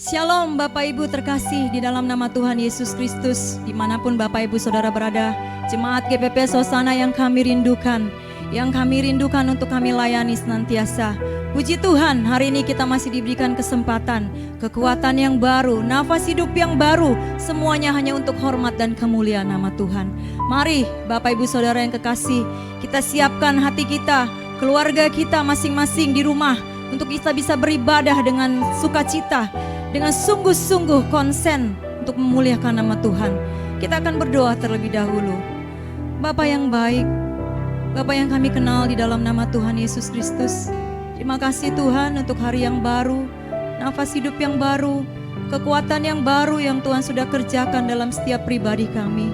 Shalom Bapak Ibu terkasih di dalam nama Tuhan Yesus Kristus. Dimanapun Bapak Ibu Saudara berada, Jemaat GPP Sosana yang kami rindukan untuk kami layani senantiasa. Puji Tuhan, hari ini kita masih diberikan kesempatan, kekuatan yang baru, nafas hidup yang baru, semuanya hanya untuk hormat dan kemuliaan nama Tuhan. Mari Bapak Ibu Saudara yang kekasih, kita siapkan hati kita, keluarga kita masing-masing di rumah, untuk kita bisa beribadah dengan sukacita, dengan sungguh-sungguh konsen untuk memuliakan nama Tuhan. Kita akan berdoa terlebih dahulu. Bapa yang baik, Bapa yang kami kenal di dalam nama Tuhan Yesus Kristus, terima kasih Tuhan untuk hari yang baru, nafas hidup yang baru, kekuatan yang baru yang Tuhan sudah kerjakan dalam setiap pribadi kami.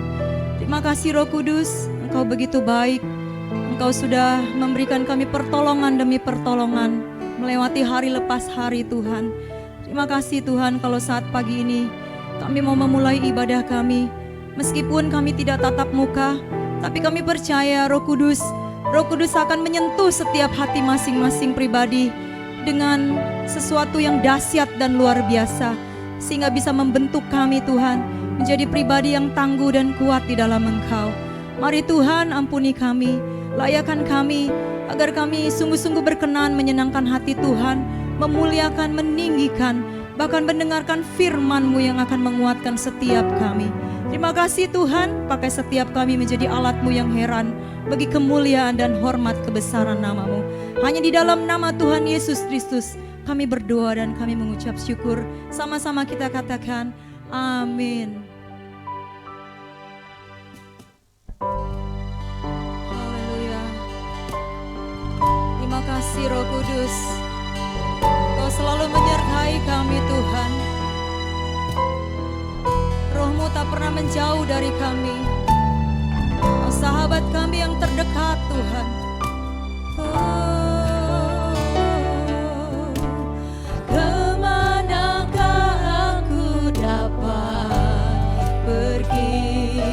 Terima kasih Roh Kudus, Engkau begitu baik. Engkau sudah memberikan kami pertolongan demi pertolongan, melewati hari lepas hari Tuhan. Terima kasih Tuhan kalau saat pagi ini kami mau memulai ibadah kami. Meskipun kami tidak tatap muka, tapi kami percaya Roh Kudus akan menyentuh setiap hati masing-masing pribadi dengan sesuatu yang dahsyat dan luar biasa, sehingga bisa membentuk kami Tuhan menjadi pribadi yang tangguh dan kuat di dalam Engkau. Mari Tuhan ampuni kami, layakan kami, agar kami sungguh-sungguh berkenan menyenangkan hati Tuhan, memuliakan, meninggikan, bahkan mendengarkan firman-Mu yang akan menguatkan setiap kami. Terima kasih Tuhan, pakai setiap kami menjadi alat-Mu yang heran bagi kemuliaan dan hormat kebesaran nama-Mu. Hanya di dalam nama Tuhan Yesus Kristus kami berdoa dan kami mengucap syukur. Sama-sama kita katakan amin. Haleluya. Terima kasih Roh Kudus, Kau selalu menyertai kami Tuhan. Roh-Mu tak pernah menjauh dari kami. Kau sahabat kami yang terdekat Tuhan. Kemanakah aku dapat pergi,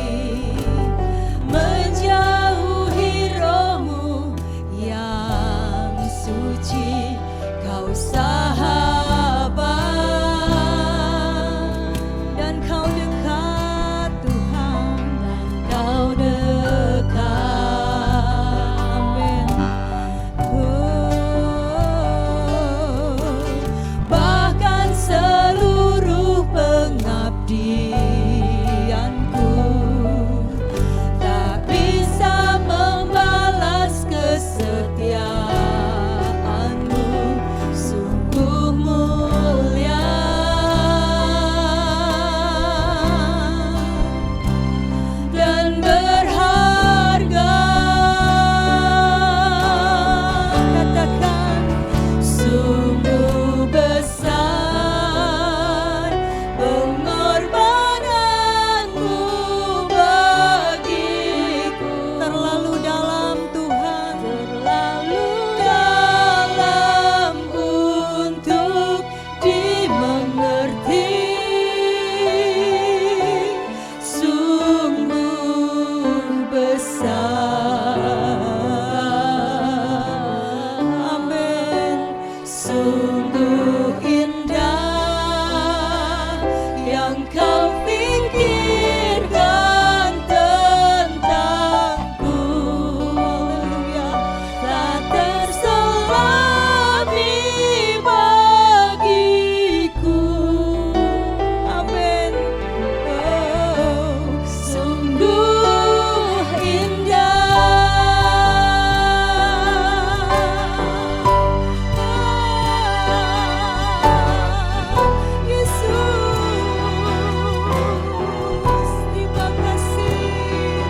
menjauhi Roh-Mu yang suci, Kau sahabat, dan Kau dekat Tuhan, Kau dekat. Amin. Bahkan seluruh pengabdianku tak bisa membalas kesetiaan-Mu, sungguh mulia dan berharga. Katakan, sungguh besar pengorbanan-Mu bagiku. Terlalu dalam Tuhan, Terlalu dalam untuk dimengerti, sungguh besar. Amin. Sungguh indah yang Kau pikirkan tentangku. Haleluya. Tak terselami bagiku. Amin. Oh, sungguh indah. Yesus, terima kasih.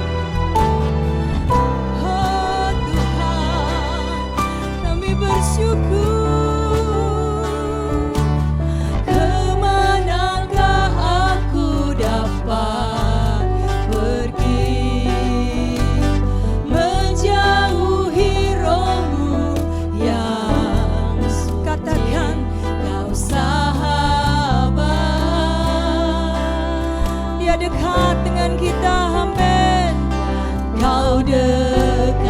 Oh Tuhan, kami bersyukur. Kemanakah aku dapat pergi, menjauhi Roh-Mu yang suci. katakan Kau sahabat, Dia dekat dengan kita. Amin. Kau dekat.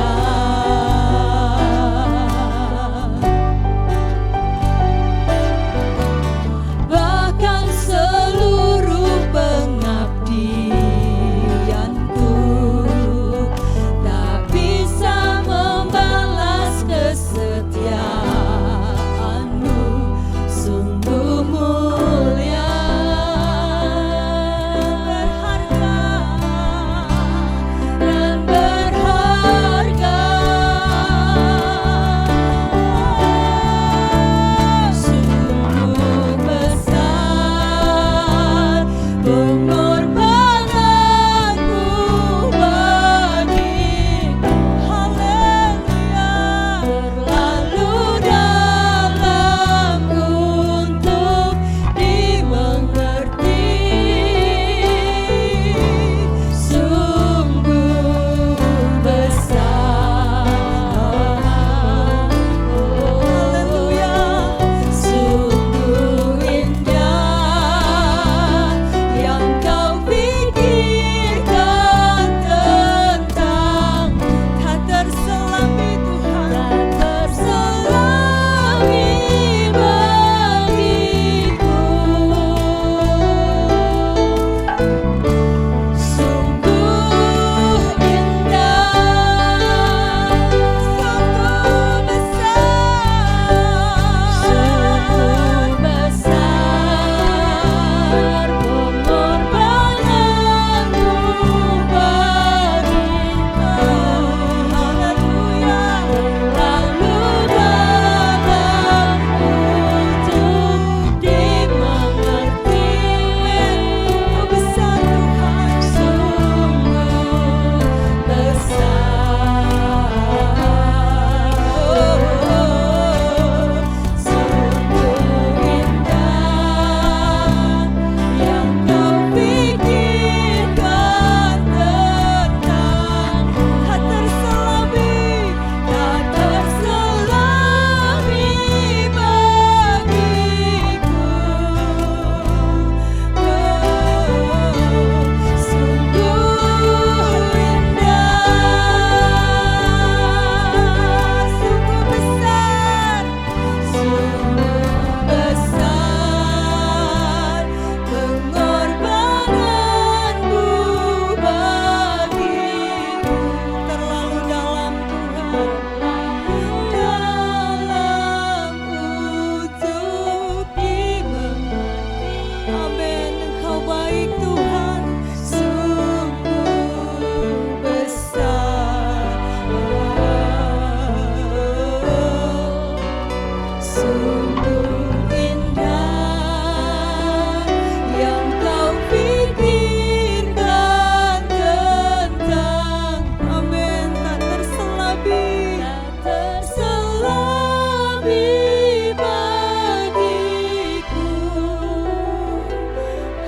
bagiku.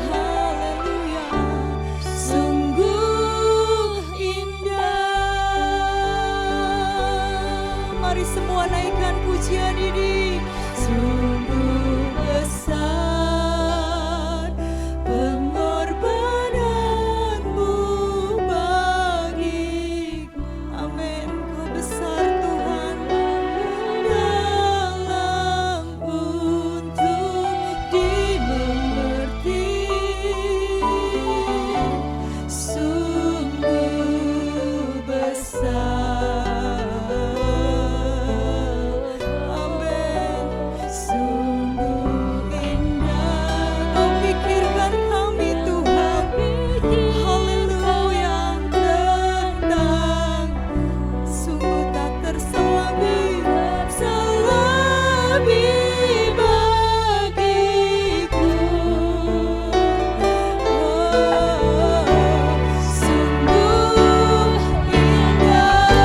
Haleluya, sungguh indah. Mari semua naikkan pujian ini. Sungguh besar pengorbananmu bagiku. Amin. Kau besar Tuhan. Dalam untuk dimengerti, sungguh besar. Amin. Sungguh indah. Kau pikirkan kami Tuhan. Haleluya. Tentang Sungguh tak terselami. selami bagiku. Sungguh indah.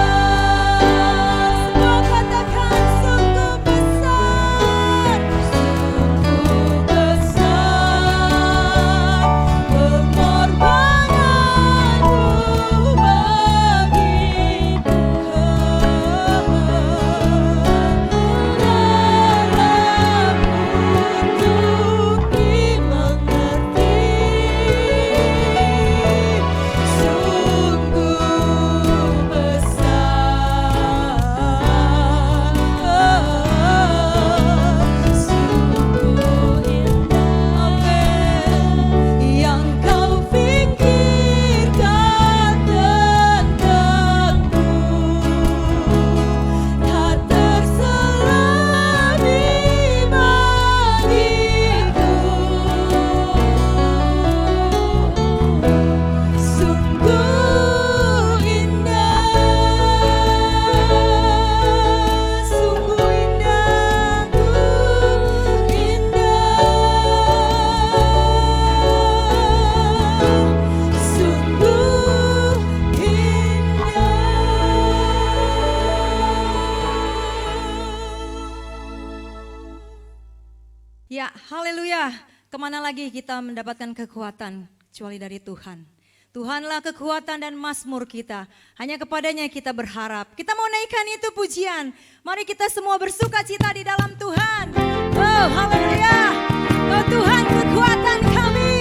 Semua katakan sungguh besar. Sungguh besar pengorbananmu bagiku. Dalam untuk dimengerti, sungguh besar. Sungguh indah. Yang kau pikirkan tentangku tak terselami bagiku. Sungguh indah, sungguh indah, sungguh indah. Ya, haleluya. Kemana lagi kita mendapatkan kekuatan kecuali dari Tuhan. Tuhanlah kekuatan dan mazmur kita. Hanya kepadanya kita berharap. Kita mau naikkan itu pujian. Mari kita semua bersuka cita di dalam Tuhan. Oh, haleluya. Oh Tuhan, kekuatan kami.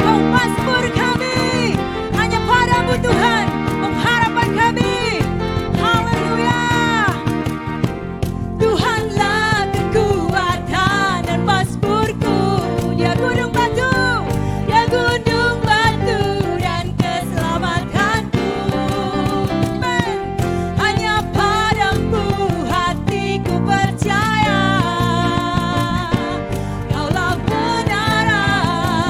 Oh mazmur kami. Hanya padamu Tuhan, pengharapan kami. Haleluya. Tuhanlah kekuatan dan mazmurku, Dia gunung batu, Dia gunung batu dan keselamatanku. Amen. Hanya padamu hatiku percaya, Kaulah benaran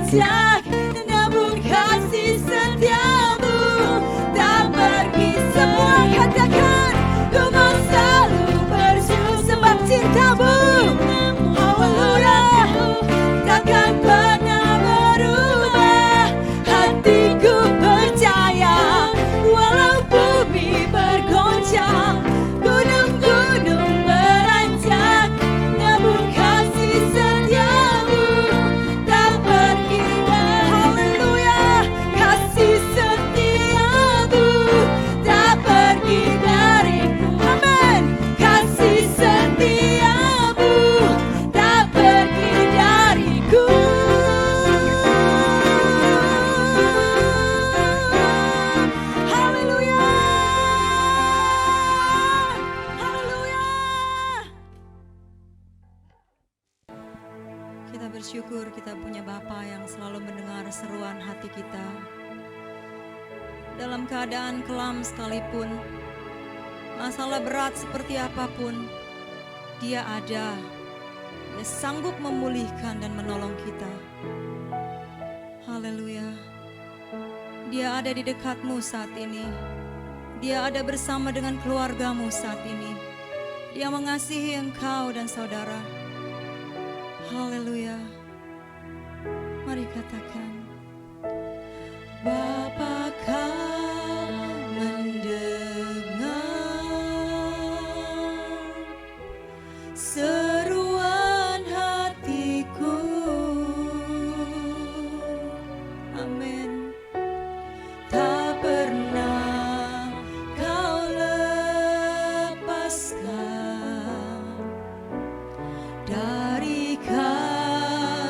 beranjak, namun kasih setiamu tak pergi. Semua katakan, ku mau selalu bersyukur sebab cintamu, haleluya, takkan pernah berubah. Hatiku percaya, walau bumi bergoncang, gunung-gunung beranjak, namun kasih setiamu tak pergi. Haleluya, kasih setiamu tak pergi dariku. Amin. Kasih setiamu tak pergi dariku. Haleluya. Haleluya. Kita bersyukur kita punya Bapa yang selalu mendengar seruan hati kita. Dalam keadaan kelam sekalipun, masalah berat seperti apapun, Dia ada. Dia sanggup memulihkan dan menolong kita. Haleluya. Dia ada di dekatmu saat ini. Dia ada bersama dengan keluargamu saat ini. Dia mengasihi engkau dan saudara. Haleluya. Mari katakan, Bapa, Kau mendengar seruan hatiku. amin. Tak pernah Kau lepaskan dari kasih-Mu.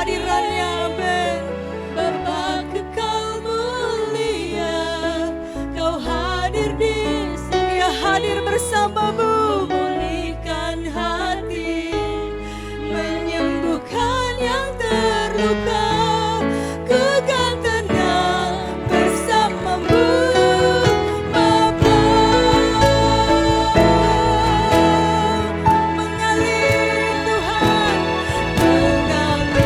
kehadirannya Ben. Bapa kekal mulia, Kau hadir di sini. Dia hadir bersamamu, Memulihkan hati, menyembuhkan yang terluka. Ku kan tenang bersamamu, Bapa. mengalir Tuhan, Mengalir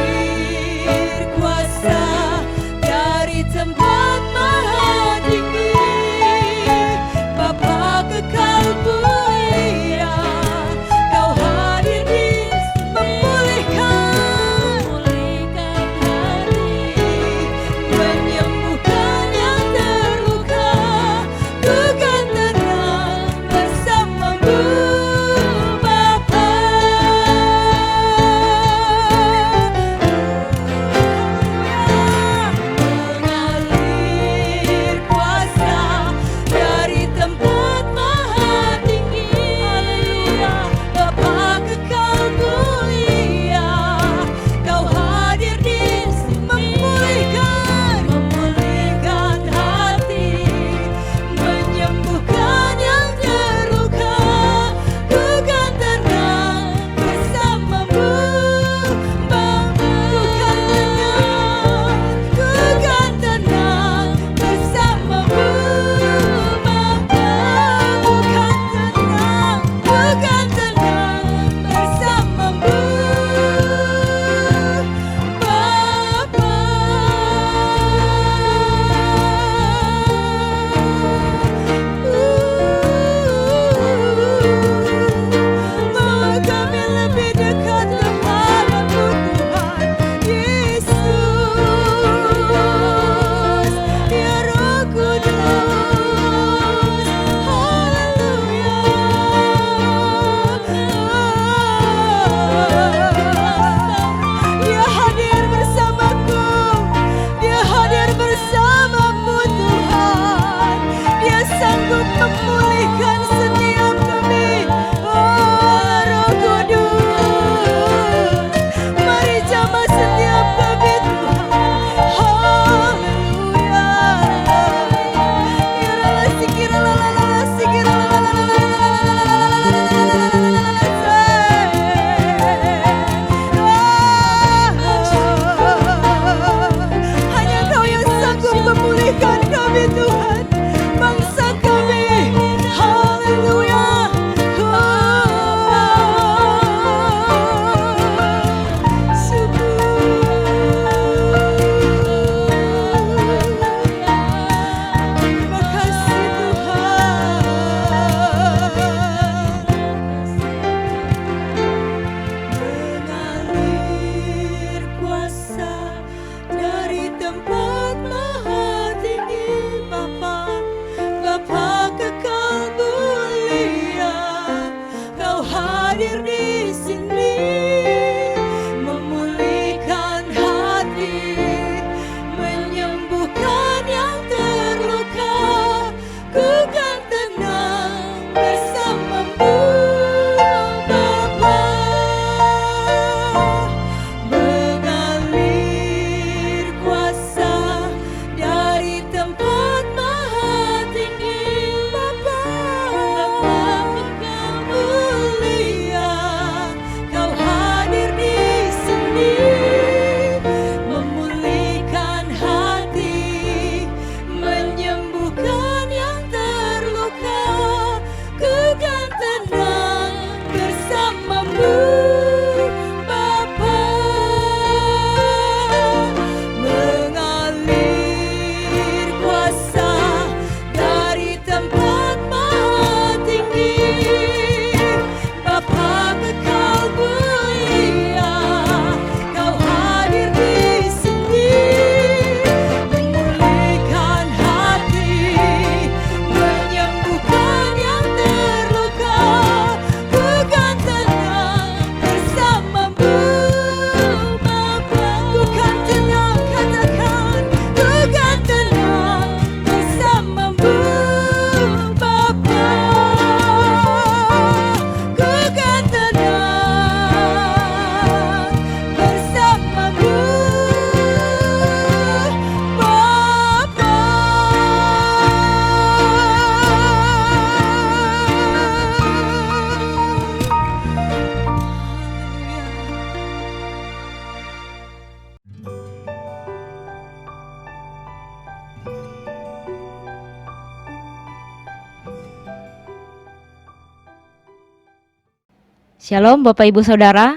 Shalom Bapak Ibu Saudara,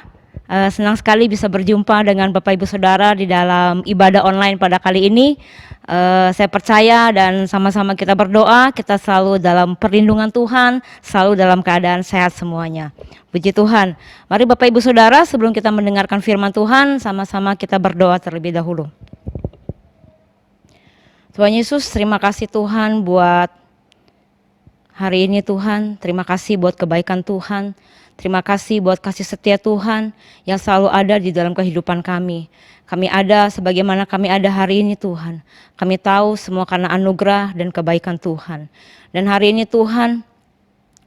senang sekali bisa berjumpa dengan Bapak Ibu Saudara di dalam ibadah online pada kali ini. Saya percaya dan sama-sama kita berdoa, kita selalu dalam perlindungan Tuhan, selalu dalam keadaan sehat semuanya. Puji Tuhan. Mari Bapak Ibu Saudara, sebelum kita mendengarkan firman Tuhan, sama-sama kita berdoa terlebih dahulu. Tuhan Yesus, terima kasih Tuhan buat hari ini Tuhan, terima kasih buat kebaikan Tuhan. Terima kasih buat kasih setia Tuhan yang selalu ada di dalam kehidupan kami. Kami ada sebagaimana kami ada hari ini Tuhan. Kami tahu semua karena anugerah dan kebaikan Tuhan. Dan hari ini Tuhan,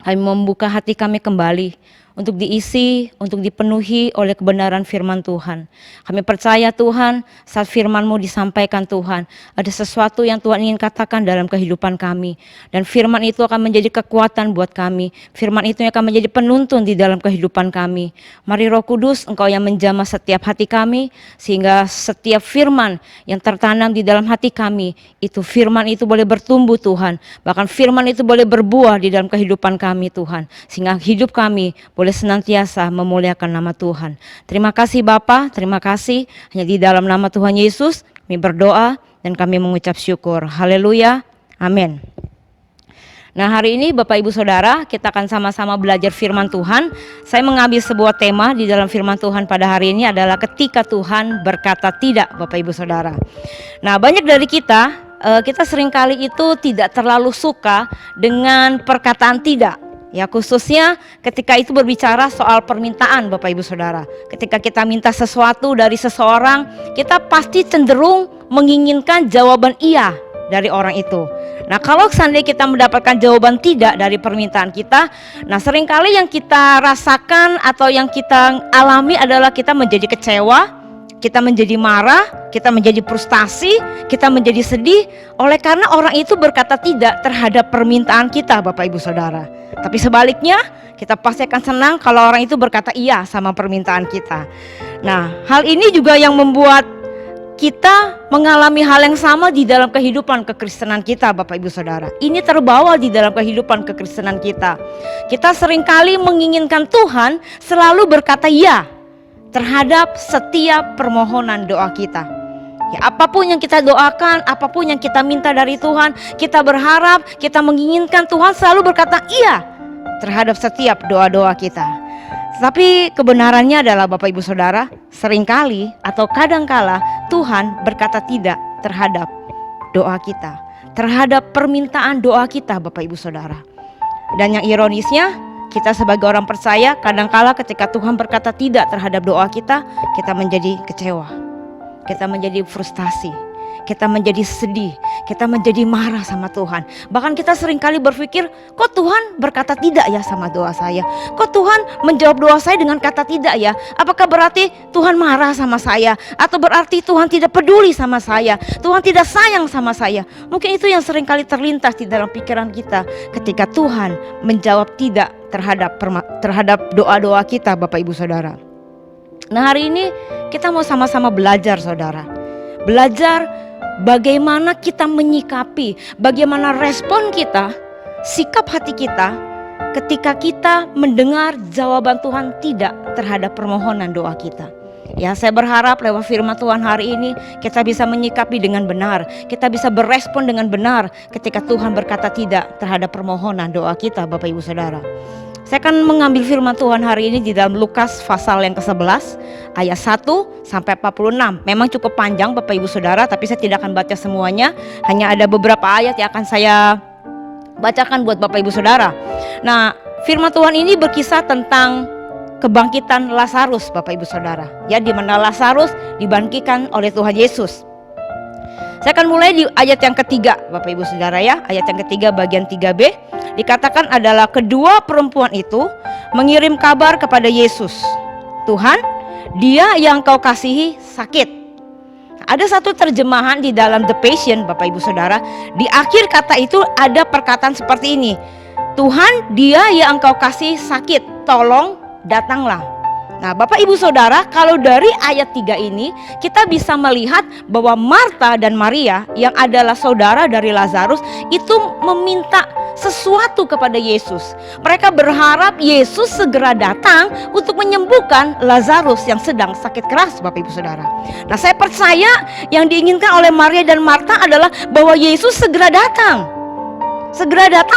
kami membuka hati kami kembali untuk diisi, untuk dipenuhi oleh kebenaran firman Tuhan. Kami percaya Tuhan, saat firman-Mu disampaikan Tuhan, ada sesuatu yang Tuhan ingin katakan dalam kehidupan kami. Dan firman itu akan menjadi kekuatan buat kami. Firman itu akan menjadi penuntun di dalam kehidupan kami. Mari Roh Kudus, Engkau yang menjamah setiap hati kami, sehingga setiap firman yang tertanam di dalam hati kami, itu firman itu boleh bertumbuh Tuhan. Bahkan firman itu boleh berbuah di dalam kehidupan kami Tuhan. Sehingga hidup kami boleh senantiasa memuliakan nama Tuhan. Terima kasih Bapa, terima kasih. Hanya di dalam nama Tuhan Yesus kami berdoa dan kami mengucap syukur. Haleluya, amin. Nah hari ini Bapak Ibu Saudara, kita akan sama-sama belajar firman Tuhan. Saya mengambil sebuah tema di dalam firman Tuhan pada hari ini adalah ketika Tuhan berkata tidak, Bapak Ibu Saudara. Nah banyak dari kita seringkali itu tidak terlalu suka dengan perkataan tidak. Ya khususnya ketika itu berbicara soal permintaan Bapak Ibu Saudara. Ketika kita minta sesuatu dari seseorang, kita pasti cenderung menginginkan jawaban iya dari orang itu. Nah kalau seandainya kita mendapatkan jawaban tidak dari permintaan kita, nah seringkali yang kita rasakan atau yang kita alami adalah kita menjadi kecewa, kita menjadi marah, kita menjadi frustasi, kita menjadi sedih oleh karena orang itu berkata tidak terhadap permintaan kita Bapak Ibu Saudara. Tapi sebaliknya kita pasti akan senang kalau orang itu berkata iya sama permintaan kita. Nah hal ini juga yang membuat kita mengalami hal yang sama di dalam kehidupan kekristenan kita Bapak Ibu Saudara. Ini terbawa di dalam kehidupan kekristenan kita. Kita seringkali menginginkan Tuhan selalu berkata iya terhadap setiap permohonan doa kita. Ya, apapun yang kita doakan, apapun yang kita minta dari Tuhan, kita berharap, kita menginginkan Tuhan selalu berkata iya terhadap setiap doa-doa kita. Tapi kebenarannya adalah Bapak Ibu Saudara, seringkali atau kadangkala Tuhan berkata tidak terhadap doa kita, terhadap permintaan doa kita Bapak Ibu Saudara. Dan yang ironisnya, kita sebagai orang percaya kadangkala ketika Tuhan berkata tidak terhadap doa kita, kita menjadi kecewa, kita menjadi frustasi, kita menjadi sedih, kita menjadi marah sama Tuhan. Bahkan kita seringkali berpikir, kok Tuhan berkata tidak ya sama doa saya? Kok Tuhan menjawab doa saya dengan kata tidak ya? Apakah berarti Tuhan marah sama saya? Atau berarti Tuhan tidak peduli sama saya? Tuhan tidak sayang sama saya? Mungkin itu yang seringkali terlintas di dalam pikiran kita ketika Tuhan menjawab tidak terhadap doa-doa kita Bapak Ibu Saudara. Nah hari ini kita mau sama-sama belajar saudara. Belajar bagaimana kita menyikapi, bagaimana respon kita, sikap hati kita ketika kita mendengar jawaban Tuhan tidak terhadap permohonan doa kita. Ya saya berharap lewat firman Tuhan hari ini kita bisa menyikapi dengan benar. Kita bisa berespon dengan benar ketika Tuhan berkata tidak terhadap permohonan doa kita Bapak Ibu Saudara. Saya akan mengambil firman Tuhan hari ini di dalam Lukas pasal yang ke-11 ayat 1 sampai 46. Memang cukup panjang Bapak Ibu Saudara, tapi saya tidak akan baca semuanya. Hanya ada beberapa ayat yang akan saya bacakan buat Bapak Ibu Saudara. Nah, firman Tuhan ini berkisah tentang kebangkitan Lazarus Bapak Ibu Saudara. Ya, di mana Lazarus dibangkitkan oleh Tuhan Yesus. Saya akan mulai di ayat yang ketiga Bapak Ibu Saudara ya. Ayat yang ketiga bagian 3b. Dikatakan adalah kedua perempuan itu mengirim kabar kepada Yesus. Tuhan, dia yang kau kasihi sakit. Ada satu terjemahan di dalam The Passion Bapak Ibu Saudara. Di akhir kata itu ada perkataan seperti ini. Tuhan, dia yang kau kasih sakit, tolong datanglah. Nah Bapak Ibu Saudara, kalau dari ayat 3 ini kita bisa melihat bahwa Marta dan Maria yang adalah saudara dari Lazarus itu meminta sesuatu kepada Yesus. Mereka berharap Yesus segera datang untuk menyembuhkan Lazarus yang sedang sakit keras, Bapak Ibu Saudara. Nah, saya percaya yang diinginkan oleh Maria dan Marta adalah bahwa Yesus segera datang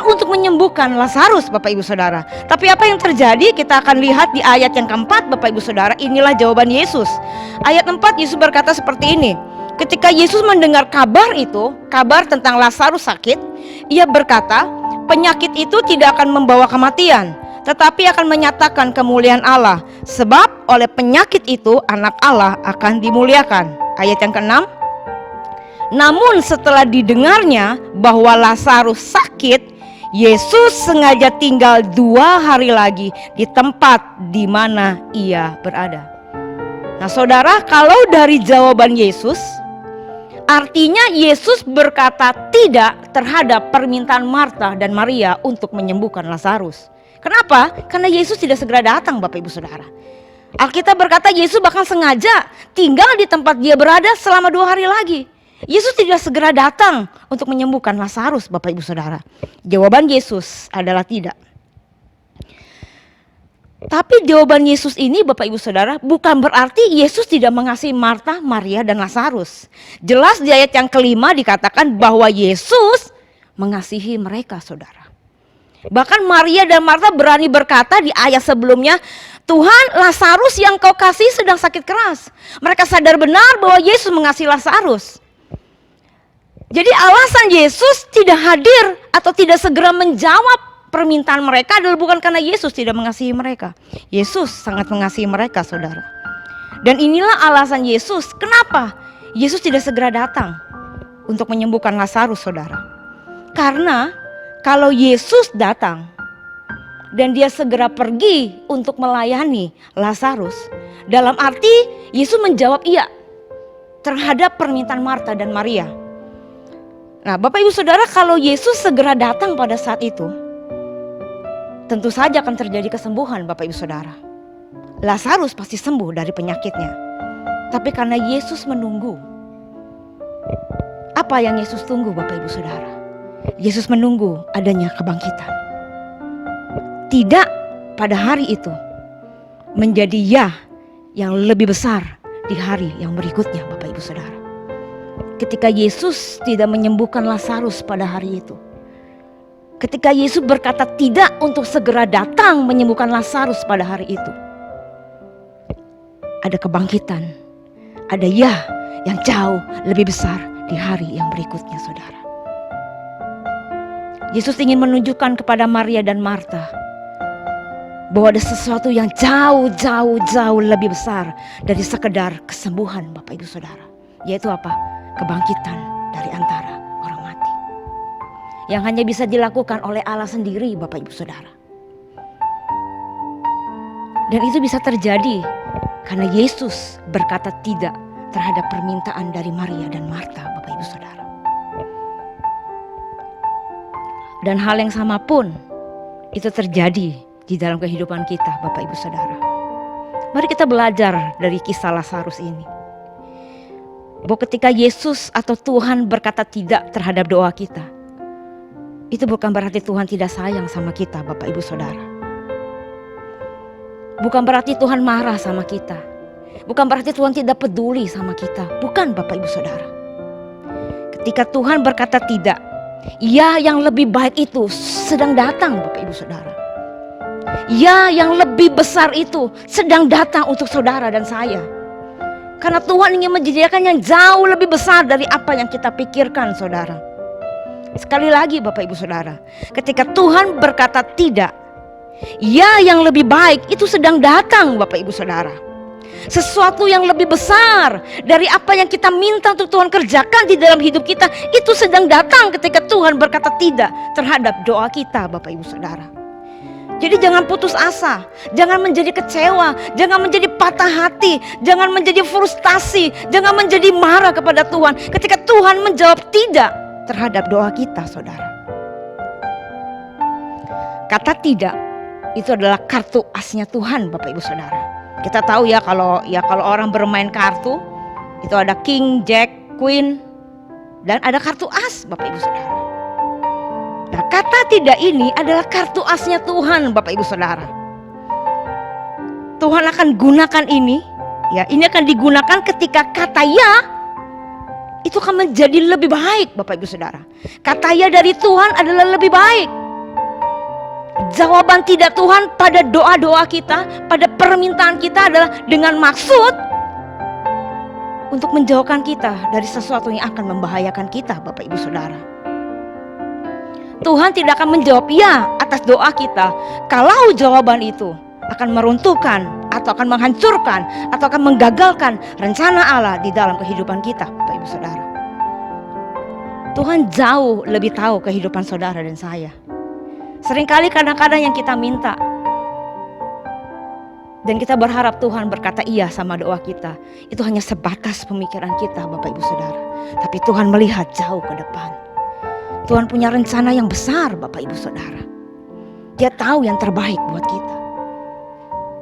untuk menyembuhkan Lazarus, Bapak Ibu Saudara. Tapi apa yang terjadi? Kita akan lihat di ayat yang keempat, Bapak Ibu Saudara. Inilah jawaban Yesus. Ayat 4, Yesus berkata seperti ini. Ketika Yesus mendengar kabar itu, kabar tentang Lazarus sakit, ia berkata, penyakit itu tidak akan membawa kematian, tetapi akan menyatakan kemuliaan Allah. Sebab oleh penyakit itu anak Allah akan dimuliakan. Ayat yang ke-6. Namun setelah didengarnya bahwa Lazarus sakit, Yesus sengaja tinggal 2 hari lagi di tempat di mana ia berada. Nah, saudara, kalau dari jawaban Yesus, artinya Yesus berkata tidak terhadap permintaan Marta dan Maria untuk menyembuhkan Lazarus. Kenapa? Karena Yesus tidak segera datang, Bapak Ibu Saudara. Alkitab berkata Yesus bahkan sengaja tinggal di tempat dia berada selama 2 hari lagi. Yesus tidak segera datang untuk menyembuhkan Lazarus, Bapak Ibu Saudara. Jawaban Yesus adalah tidak. Tapi jawaban Yesus ini, Bapak Ibu Saudara, bukan berarti Yesus tidak mengasihi Marta, Maria, dan Lazarus. Jelas di ayat yang kelima dikatakan bahwa Yesus mengasihi mereka, saudara. Bahkan Maria dan Marta berani berkata di ayat sebelumnya, Tuhan, Lazarus yang kau kasih sedang sakit keras. Mereka sadar benar bahwa Yesus mengasihi Lazarus. Jadi alasan Yesus tidak hadir atau tidak segera menjawab permintaan mereka adalah bukan karena Yesus tidak mengasihi mereka. Yesus sangat mengasihi mereka, saudara. Dan inilah alasan Yesus kenapa Yesus tidak segera datang untuk menyembuhkan Lazarus, saudara. Karena kalau Yesus datang dan dia segera pergi untuk melayani Lazarus, dalam arti Yesus menjawab iya terhadap permintaan Marta dan Maria. Nah, Bapak Ibu Saudara, kalau Yesus segera datang pada saat itu, tentu saja akan terjadi kesembuhan, Bapak Ibu Saudara. Lazarus pasti sembuh dari penyakitnya. Tapi karena Yesus menunggu. Apa yang Yesus tunggu, Bapak Ibu Saudara? Yesus menunggu adanya kebangkitan. Tidak pada hari itu menjadi ya yang lebih besar di hari yang berikutnya, Bapak Ibu Saudara. Ketika Yesus tidak menyembuhkan Lazarus pada hari itu, ketika Yesus berkata tidak untuk segera datang menyembuhkan Lazarus pada hari itu, ada kebangkitan, ada ya yang jauh lebih besar di hari yang berikutnya, saudara. Yesus ingin menunjukkan kepada Maria dan Marta bahwa ada sesuatu yang jauh lebih besar dari sekedar kesembuhan, Bapak Ibu Saudara. Yaitu apa? Kebangkitan dari antara orang mati. Yang hanya bisa dilakukan oleh Allah sendiri, Bapak Ibu Saudara. Dan itu bisa terjadi karena Yesus berkata tidak terhadap permintaan dari Maria dan Marta, Bapak Ibu Saudara. Dan hal yang sama pun itu terjadi di dalam kehidupan kita, Bapak Ibu Saudara. Mari kita belajar dari kisah Lazarus ini. Bahwa ketika Yesus atau Tuhan berkata tidak terhadap doa kita, itu bukan berarti Tuhan tidak sayang sama kita, Bapak Ibu Saudara. Bukan berarti Tuhan marah sama kita. Bukan berarti Tuhan tidak peduli sama kita. Bukan, Bapak Ibu Saudara. Ketika Tuhan berkata tidak, ya yang lebih baik itu sedang datang, Bapak Ibu Saudara. Ya yang lebih besar itu sedang datang untuk saudara dan saya. Karena Tuhan ingin menyediakan yang jauh lebih besar dari apa yang kita pikirkan, saudara. Sekali lagi Bapak Ibu Saudara, ketika Tuhan berkata tidak, ya yang lebih baik itu sedang datang, Bapak Ibu Saudara. Sesuatu yang lebih besar dari apa yang kita minta untuk Tuhan kerjakan di dalam hidup kita, itu sedang datang ketika Tuhan berkata tidak terhadap doa kita, Bapak Ibu Saudara. Jadi jangan putus asa, jangan menjadi kecewa, jangan menjadi patah hati, jangan menjadi frustasi, jangan menjadi marah kepada Tuhan ketika Tuhan menjawab tidak terhadap doa kita, saudara. Kata tidak itu adalah kartu asnya Tuhan, Bapak Ibu Saudara. Kita tahu ya kalau orang bermain kartu itu ada king, jack, queen, dan ada kartu as, Bapak Ibu Saudara. Nah, kata tidak ini adalah kartu asnya Tuhan, Bapak Ibu Saudara. Tuhan akan gunakan ini, ya, ini akan digunakan ketika kata ya itu akan menjadi lebih baik, Bapak Ibu Saudara. Kata ya dari Tuhan adalah lebih baik. Jawaban tidak Tuhan pada doa-doa kita, pada permintaan kita adalah dengan maksud untuk menjauhkan kita dari sesuatu yang akan membahayakan kita, Bapak Ibu Saudara. Tuhan tidak akan menjawab ya atas doa kita kalau jawaban itu akan meruntuhkan atau akan menghancurkan atau akan menggagalkan rencana Allah di dalam kehidupan kita, Bapak Ibu Saudara. Tuhan jauh lebih tahu kehidupan saudara dan saya. Seringkali kadang-kadang yang kita minta dan kita berharap Tuhan berkata iya sama doa kita, itu hanya sebatas pemikiran kita, Bapak Ibu Saudara. Tapi Tuhan melihat jauh ke depan. Tuhan punya rencana yang besar, Bapak Ibu Saudara. Dia tahu yang terbaik buat kita.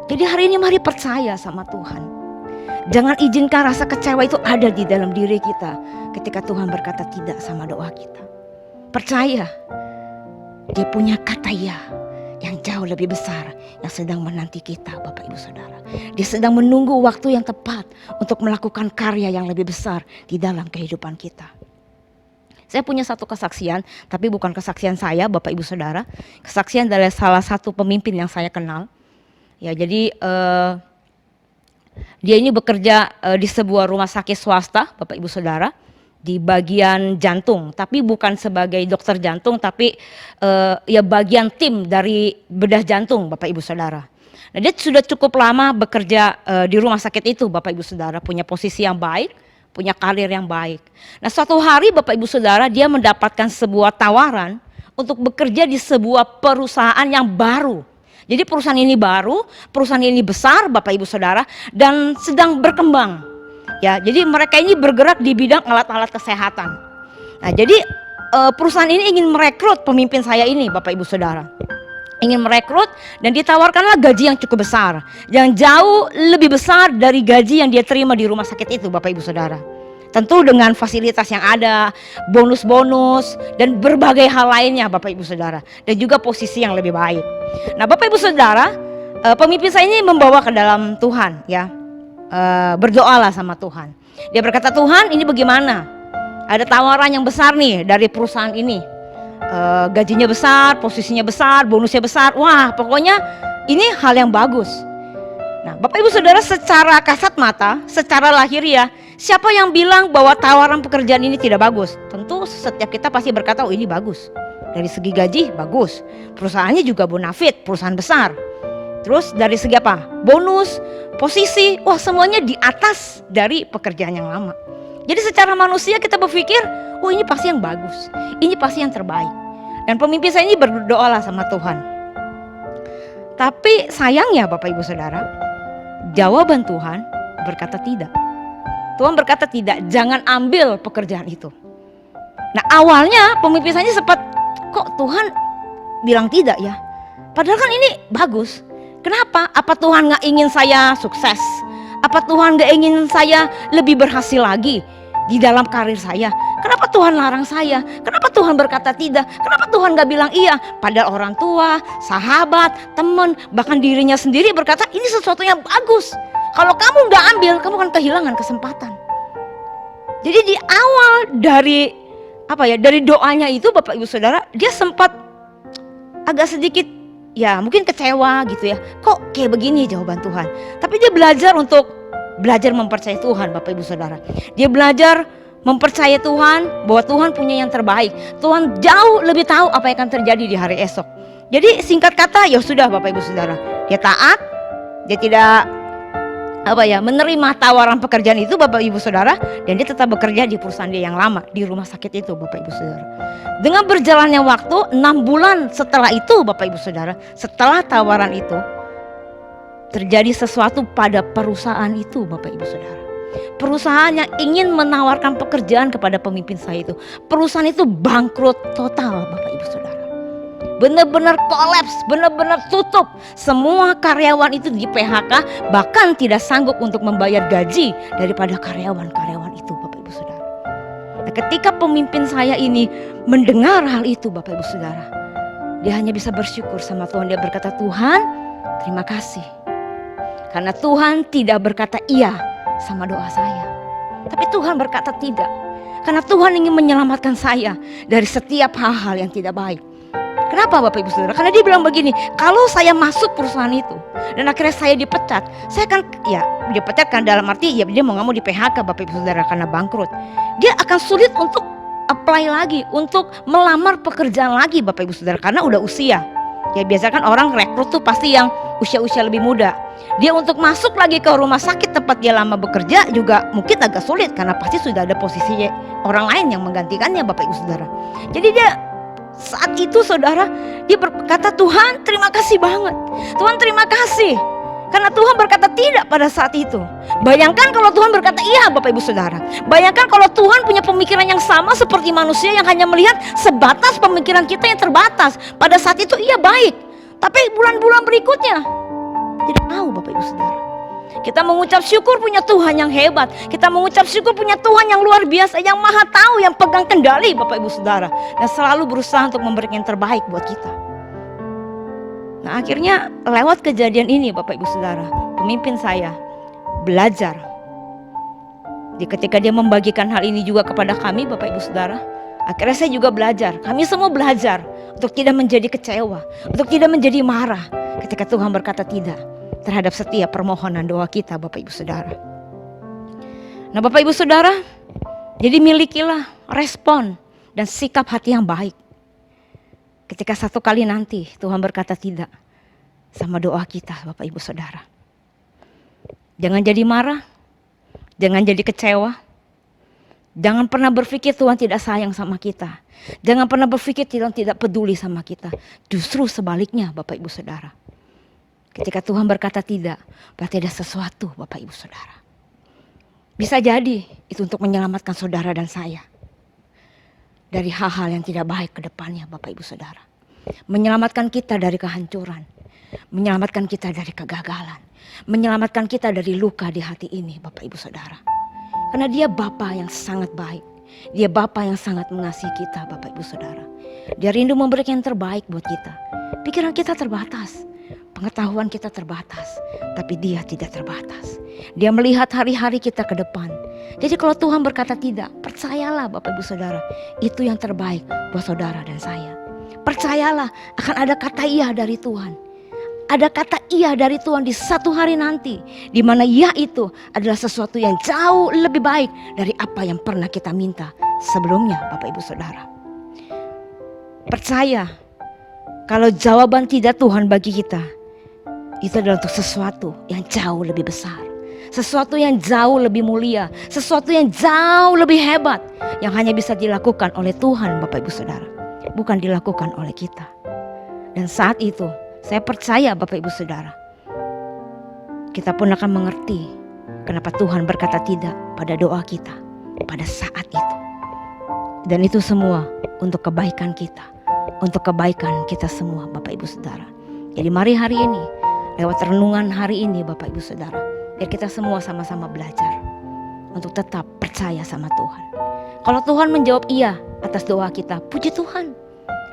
Jadi hari ini mari percaya sama Tuhan. Jangan izinkan rasa kecewa itu ada di dalam diri kita ketika Tuhan berkata tidak sama doa kita. Percaya, Dia punya kata ya yang jauh lebih besar yang sedang menanti kita, Bapak Ibu Saudara. Dia sedang menunggu waktu yang tepat untuk melakukan karya yang lebih besar di dalam kehidupan kita. Saya punya satu kesaksian, tapi bukan kesaksian saya, Bapak Ibu Saudara. Kesaksian dari salah satu pemimpin yang saya kenal. Ya, jadi dia ini bekerja di sebuah rumah sakit swasta, Bapak Ibu Saudara, di bagian jantung, tapi bukan sebagai dokter jantung, tapi ya bagian tim dari bedah jantung, Bapak Ibu Saudara. Nah, dia sudah cukup lama bekerja di rumah sakit itu, Bapak Ibu Saudara, punya posisi yang baik, punya karir yang baik. Nah, suatu hari Bapak Ibu Saudara, dia mendapatkan sebuah tawaran untuk bekerja di sebuah perusahaan yang baru. Jadi perusahaan ini baru, perusahaan ini besar, Bapak Ibu Saudara, dan sedang berkembang. Ya, jadi mereka ini bergerak di bidang alat-alat kesehatan. Nah, jadi perusahaan ini ingin merekrut pemimpin saya ini, Bapak Ibu Saudara. Ingin merekrut dan ditawarkanlah gaji yang cukup besar, yang jauh lebih besar dari gaji yang dia terima di rumah sakit itu, Bapak Ibu Saudara. Tentu dengan fasilitas yang ada, bonus-bonus dan berbagai hal lainnya, Bapak Ibu Saudara, dan juga posisi yang lebih baik. Nah, Bapak Ibu Saudara, pemimpin saya ini membawa ke dalam Tuhan, ya. Berdoalah sama Tuhan. Dia berkata, Tuhan, ini bagaimana? Ada tawaran yang besar nih dari perusahaan ini. Gajinya besar, posisinya besar, bonusnya besar. Wah, pokoknya ini hal yang bagus. Nah, Bapak Ibu Saudara, secara kasat mata, secara lahiriah, siapa yang bilang bahwa tawaran pekerjaan ini tidak bagus? Tentu setiap kita pasti berkata, oh ini bagus. Dari segi gaji bagus, perusahaannya juga bonafit, perusahaan besar. Terus dari segi apa? Bonus, posisi, wah semuanya di atas dari pekerjaan yang lama. Jadi secara manusia kita berpikir, oh ini pasti yang bagus, ini pasti yang terbaik. Dan pemimpin saya ini berdoalah sama Tuhan. Tapi sayangnya Bapak Ibu Saudara, jawaban Tuhan berkata tidak. Tuhan berkata tidak, jangan ambil pekerjaan itu. Nah, awalnya pemimpin saya sempat, kok Tuhan bilang tidak ya? Padahal kan ini bagus. Kenapa? Apa Tuhan gak ingin saya sukses? Apa Tuhan gak ingin saya lebih berhasil lagi di dalam karir saya? Kenapa Tuhan larang saya? Kenapa Tuhan berkata tidak? Kenapa Tuhan gak bilang iya? Padahal orang tua, sahabat, teman, bahkan dirinya sendiri berkata ini sesuatu yang bagus. Kalau kamu gak ambil, kamu akan kehilangan kesempatan. Jadi di awal dari dari doanya itu, Bapak Ibu Saudara, dia sempat agak sedikit ya mungkin kecewa gitu ya. Kok kayak begini jawaban Tuhan? Tapi dia belajar mempercayai Tuhan, Bapak Ibu Saudara. Dia belajar mempercayai Tuhan bahwa Tuhan punya yang terbaik. Tuhan jauh lebih tahu apa yang akan terjadi di hari esok. Jadi singkat kata ya sudah Bapak Ibu Saudara. Dia taat, dia tidak menerima tawaran pekerjaan itu, Bapak Ibu Saudara, dan dia tetap bekerja di perusahaan dia yang lama, di rumah sakit itu, Bapak Ibu Saudara. Dengan berjalannya waktu 6 bulan setelah itu, Bapak Ibu Saudara, setelah tawaran itu terjadi sesuatu pada perusahaan itu, Bapak Ibu Saudara. Perusahaan yang ingin menawarkan pekerjaan kepada pemimpin saya itu, perusahaan itu bangkrut total, Bapak Ibu Saudara. Benar-benar kolaps, benar-benar tutup. Semua karyawan itu di PHK, bahkan tidak sanggup untuk membayar gaji daripada karyawan-karyawan itu, Bapak Ibu Saudara. Nah, ketika pemimpin saya ini mendengar hal itu Bapak Ibu Saudara, dia hanya bisa bersyukur sama Tuhan. Dia berkata, Tuhan terima kasih. Karena Tuhan tidak berkata iya sama doa saya, tapi Tuhan berkata tidak. Karena Tuhan ingin menyelamatkan saya dari setiap hal-hal yang tidak baik. Kenapa Bapak Ibu Saudara? Karena dia bilang begini, kalau saya masuk perusahaan itu dan akhirnya saya dipecat, saya akan, ya dipecat kan dalam arti ya dia mau gak mau di PHK Bapak Ibu Saudara karena bangkrut. Dia akan sulit untuk apply lagi, untuk melamar pekerjaan lagi Bapak Ibu Saudara, karena udah usia. Ya biasa kan orang rekrut tuh pasti yang usia-usia lebih muda. Dia untuk masuk lagi ke rumah sakit tempat dia lama bekerja juga mungkin agak sulit, karena pasti sudah ada posisi orang lain yang menggantikannya Bapak Ibu Saudara. Jadi dia saat itu saudara, dia berkata, Tuhan terima kasih banget. Tuhan terima kasih. Karena Tuhan berkata tidak pada saat itu. Bayangkan kalau Tuhan berkata iya Bapak Ibu Saudara. Bayangkan kalau Tuhan punya pemikiran yang sama seperti manusia yang hanya melihat sebatas pemikiran kita yang terbatas. Pada saat itu iya baik, tapi bulan-bulan berikutnya tidak tahu Bapak Ibu Saudara. Kita mengucap syukur punya Tuhan yang hebat. Kita mengucap syukur punya Tuhan yang luar biasa, yang maha tahu, yang pegang kendali Bapak Ibu Saudara, dan selalu berusaha untuk memberikan yang terbaik buat kita. Nah akhirnya lewat kejadian ini Bapak Ibu Saudara, pemimpin saya belajar. Ketika dia membagikan hal ini juga kepada kami Bapak Ibu Saudara, akhirnya saya juga belajar. Kami semua belajar untuk tidak menjadi kecewa, untuk tidak menjadi marah ketika Tuhan berkata tidak terhadap setiap permohonan doa kita Bapak Ibu Saudara. Nah Bapak Ibu Saudara, jadi milikilah respon dan sikap hati yang baik. Ketika satu kali nanti Tuhan berkata tidak sama doa kita Bapak Ibu Saudara. Jangan jadi marah, jangan jadi kecewa. Jangan pernah berpikir Tuhan tidak sayang sama kita. Jangan pernah berpikir Tuhan tidak peduli sama kita. Justru sebaliknya Bapak Ibu Saudara. Ketika Tuhan berkata tidak, berarti ada sesuatu Bapak Ibu Saudara. Bisa jadi itu untuk menyelamatkan saudara dan saya dari hal-hal yang tidak baik ke depannya Bapak Ibu Saudara. Menyelamatkan kita dari kehancuran, menyelamatkan kita dari kegagalan, menyelamatkan kita dari luka di hati ini Bapak Ibu Saudara. Karena dia Bapa yang sangat baik, dia Bapa yang sangat mengasihi kita Bapak Ibu Saudara. Dia rindu memberikan yang terbaik buat kita. Pikiran kita terbatas, pengetahuan kita terbatas, tapi dia tidak terbatas. Dia melihat hari-hari kita ke depan. Jadi kalau Tuhan berkata tidak, percayalah Bapak Ibu Saudara, itu yang terbaik buat saudara dan saya. Percayalah akan ada kata iya dari Tuhan. Ada kata iya dari Tuhan di satu hari nanti, di mana iya itu adalah sesuatu yang jauh lebih baik dari apa yang pernah kita minta sebelumnya Bapak Ibu Saudara. Percaya kalau jawaban tidak Tuhan bagi kita, itu adalah untuk sesuatu yang jauh lebih besar, sesuatu yang jauh lebih mulia, sesuatu yang jauh lebih hebat, yang hanya bisa dilakukan oleh Tuhan Bapak Ibu Saudara, bukan dilakukan oleh kita. Dan saat itu saya percaya Bapak Ibu Saudara, kita pun akan mengerti kenapa Tuhan berkata tidak pada doa kita pada saat itu. Dan itu semua untuk kebaikan kita, untuk kebaikan kita semua Bapak Ibu Saudara. Jadi mari hari ini, lewat renungan hari ini Bapak Ibu Saudara, biar kita semua sama-sama belajar untuk tetap percaya sama Tuhan. Kalau Tuhan menjawab iya atas doa kita, puji Tuhan.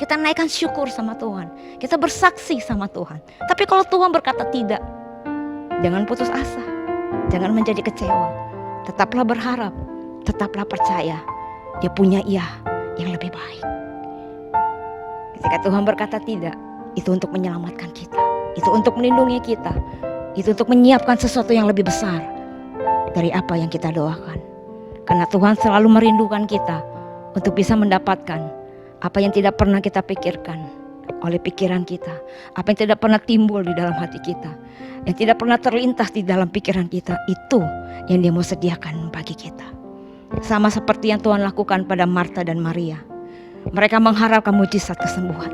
Kita naikkan syukur sama Tuhan, kita bersaksi sama Tuhan. Tapi kalau Tuhan berkata tidak, jangan putus asa, jangan menjadi kecewa. Tetaplah berharap, tetaplah percaya, Dia punya iya yang lebih baik. Ketika Tuhan berkata tidak, itu untuk menyelamatkan kita, itu untuk melindungi kita, itu untuk menyiapkan sesuatu yang lebih besar dari apa yang kita doakan. Karena Tuhan selalu merindukan kita untuk bisa mendapatkan apa yang tidak pernah kita pikirkan oleh pikiran kita, apa yang tidak pernah timbul di dalam hati kita, yang tidak pernah terlintas di dalam pikiran kita, itu yang Dia mau sediakan bagi kita. Sama seperti yang Tuhan lakukan pada Marta dan Maria. Mereka mengharapkan mujizat kesembuhan,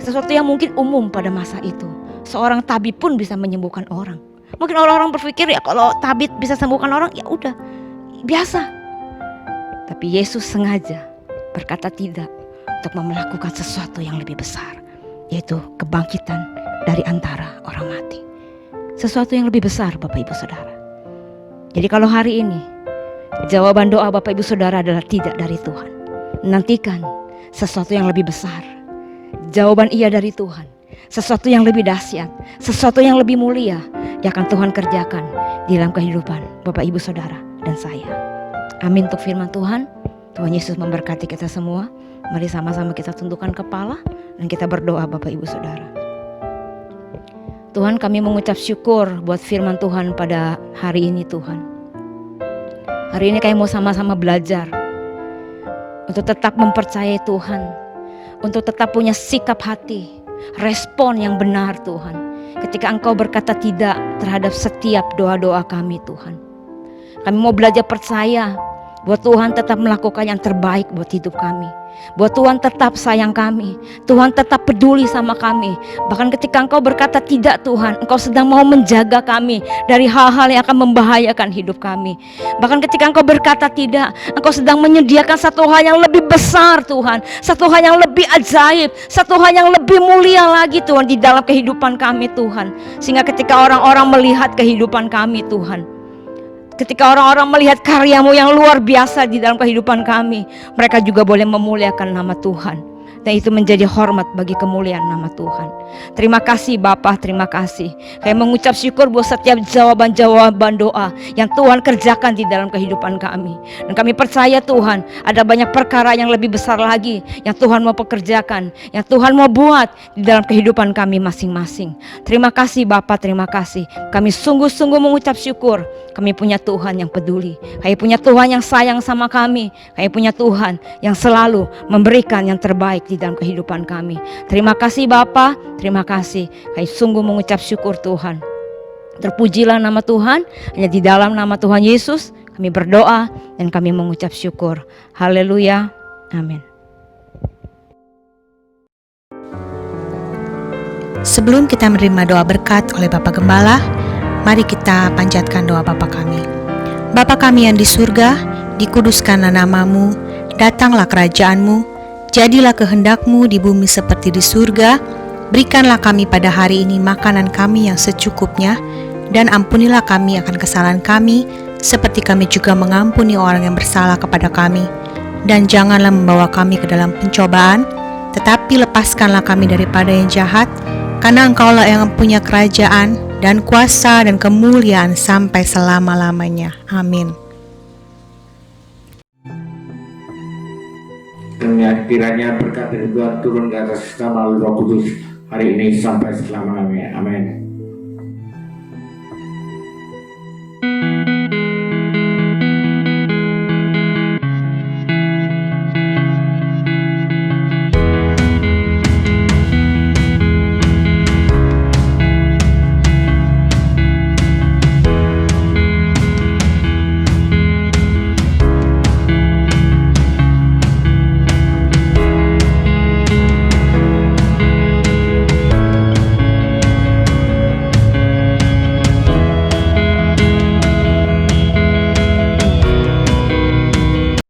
sesuatu yang mungkin umum pada masa itu. Seorang tabib pun bisa menyembuhkan orang. Mungkin orang-orang berpikir ya kalau tabib bisa sembuhkan orang ya udah biasa. Tapi Yesus sengaja berkata tidak untuk melakukan sesuatu yang lebih besar, yaitu kebangkitan dari antara orang mati. Sesuatu yang lebih besar Bapak Ibu Saudara. Jadi kalau hari ini Jawaban doa Bapak Ibu Saudara adalah tidak dari Tuhan. Nantikan sesuatu yang lebih besar. Jawaban iya dari Tuhan. Sesuatu yang lebih dahsyat, sesuatu yang lebih mulia yang akan Tuhan kerjakan di dalam kehidupan Bapak Ibu Saudara dan saya. Amin untuk firman Tuhan. Tuhan Yesus memberkati kita semua. Mari sama-sama kita tundukkan kepala dan kita berdoa Bapak Ibu Saudara. Tuhan, kami mengucap syukur buat firman Tuhan pada hari ini Tuhan. Hari ini kami mau sama-sama belajar untuk tetap mempercayai Tuhan, untuk tetap punya sikap hati, respon yang benar Tuhan. Ketika Engkau berkata tidak terhadap setiap doa-doa kami Tuhan. Kami mau belajar percaya buat Tuhan tetap melakukan yang terbaik buat hidup kami. Buat Tuhan tetap sayang kami, Tuhan tetap peduli sama kami. Bahkan ketika Engkau berkata tidak Tuhan, Engkau sedang mau menjaga kami dari hal-hal yang akan membahayakan hidup kami. Bahkan ketika Engkau berkata tidak, Engkau sedang menyediakan satu hal yang lebih besar Tuhan, satu hal yang lebih ajaib, satu hal yang lebih mulia lagi Tuhan di dalam kehidupan kami Tuhan. Sehingga ketika orang-orang melihat kehidupan kami Tuhan, ketika orang-orang melihat karya-Mu yang luar biasa di dalam kehidupan kami, mereka juga boleh memuliakan nama Tuhan. Dan itu menjadi hormat bagi kemuliaan nama Tuhan. Terima kasih Bapa, terima kasih. Kami mengucap syukur buat setiap jawaban-jawaban doa yang Tuhan kerjakan di dalam kehidupan kami. Dan kami percaya Tuhan, ada banyak perkara yang lebih besar lagi yang Tuhan mau pekerjakan, yang Tuhan mau buat di dalam kehidupan kami masing-masing. Terima kasih Bapa, terima kasih. Kami sungguh-sungguh mengucap syukur. Kami punya Tuhan yang peduli. Kami punya Tuhan yang sayang sama kami. Kami punya Tuhan yang selalu memberikan yang terbaik di dalam kehidupan kami. Terima kasih Bapa, terima kasih. Kami sungguh mengucap syukur Tuhan. Terpujilah nama Tuhan. Hanya di dalam nama Tuhan Yesus kami berdoa dan kami mengucap syukur. Haleluya. Amin. Sebelum kita menerima doa berkat oleh Bapak Gembala, mari kita panjatkan doa Bapa kami. Bapa kami yang di surga, dikuduskanlah nama-Mu, datanglah kerajaan-Mu, jadilah kehendak-Mu di bumi seperti di surga. Berikanlah kami pada hari ini makanan kami yang secukupnya, dan ampunilah kami akan kesalahan kami, seperti kami juga mengampuni orang yang bersalah kepada kami. Dan janganlah membawa kami ke dalam pencobaan, tetapi lepaskanlah kami daripada yang jahat, karena Engkaulah yang mempunyai kerajaan dan kuasa dan kemuliaan sampai selama-lamanya. Amin. Dan kiranya berkat dari Tuhan turun ke atas kita melalui Roh Kudus hari ini sampai selama-lamanya. Amin.